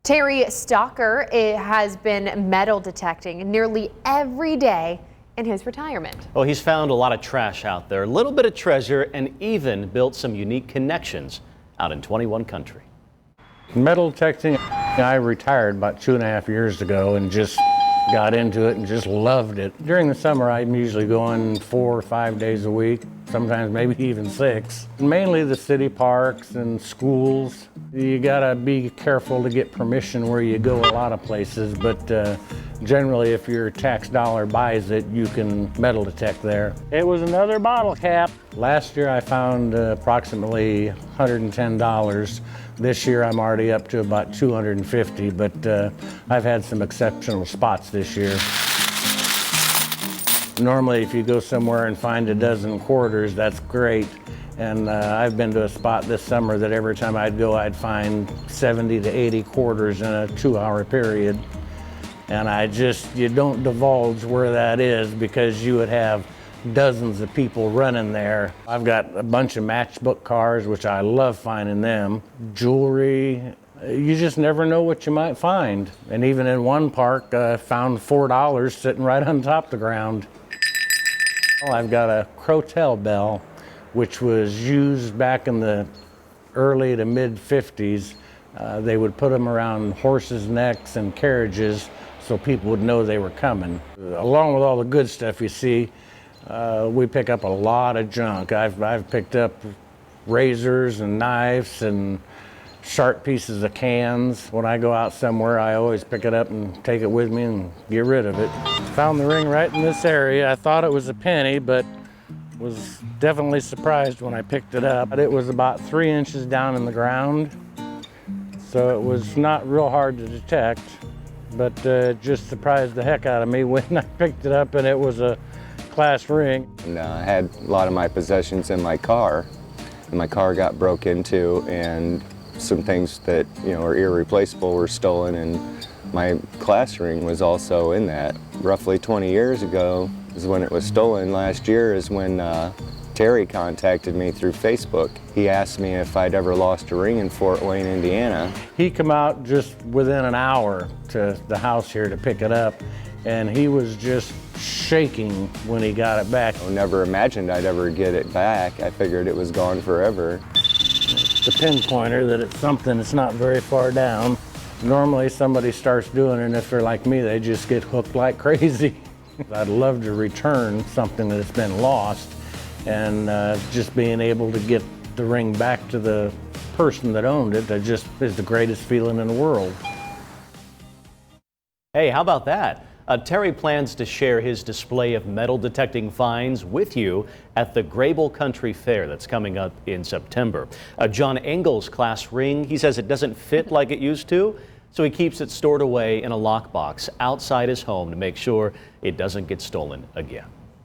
Terry Stalker has been metal detecting nearly every day in his retirement. Well, he's found a lot of trash out there, a little bit of treasure, and even built some unique connections out in 21 Country. Metal detecting, I retired about 2.5 years ago and just got into it and just loved it. During the summer, I'm usually going 4 or 5 days a week, sometimes maybe even 6. Mainly the city parks and schools. You gotta be careful to get permission where you go a lot of places, but generally if your tax dollar buys it, you can metal detect there. It was another bottle cap. Last year I found approximately $110. This year I'm already up to about $250, but I've had some exceptional spots this year. Normally if you go somewhere and find a dozen quarters, that's great. And I've been to a spot this summer that every time I'd go, I'd find 70 to 80 quarters in a 2-hour period. And you don't divulge where that is because you would have dozens of people running there. I've got a bunch of matchbook cars, which I love finding them. Jewelry, you just never know what you might find. And even in one park, I found $4 sitting right on top of the ground. Oh, I've got a Crotel bell, which was used back in the early to mid 50s. They would put them around horses' necks and carriages so people would know they were coming. Along with all the good stuff you see, we pick up a lot of junk. I've picked up razors and knives and sharp pieces of cans. When I go out somewhere, I always pick it up and take it with me and get rid of it. Found the ring right in this area. I thought it was a penny, but was definitely surprised when I picked it up. It was about 3 inches down in the ground, so it was not real hard to detect, but just surprised the heck out of me when I picked it up and it was a class ring. And I had a lot of my possessions in my car, and my car got broke into, and some things that are irreplaceable were stolen, and my class ring was also in that. Roughly 20 years ago is when it was stolen. Last year is when Terry contacted me through Facebook. He asked me if I'd ever lost a ring in Fort Wayne, Indiana. He came out just within an hour to the house here to pick it up, and he was just shaking when he got it back. I never imagined I'd ever get it back. I figured it was gone forever. The pinpointer that it's something that's not very far down. Normally somebody starts doing it, and if they're like me, they just get hooked like crazy. I'd love to return something that's been lost, and just being able to get the ring back to the person that owned it, that just is the greatest feeling in the world. Hey, how about that? Terry plans to share his display of metal detecting finds with you at the Grable Country Fair that's coming up in September. John Engel's class ring, he says it doesn't fit like it used to, so he keeps it stored away in a lockbox outside his home to make sure it doesn't get stolen again.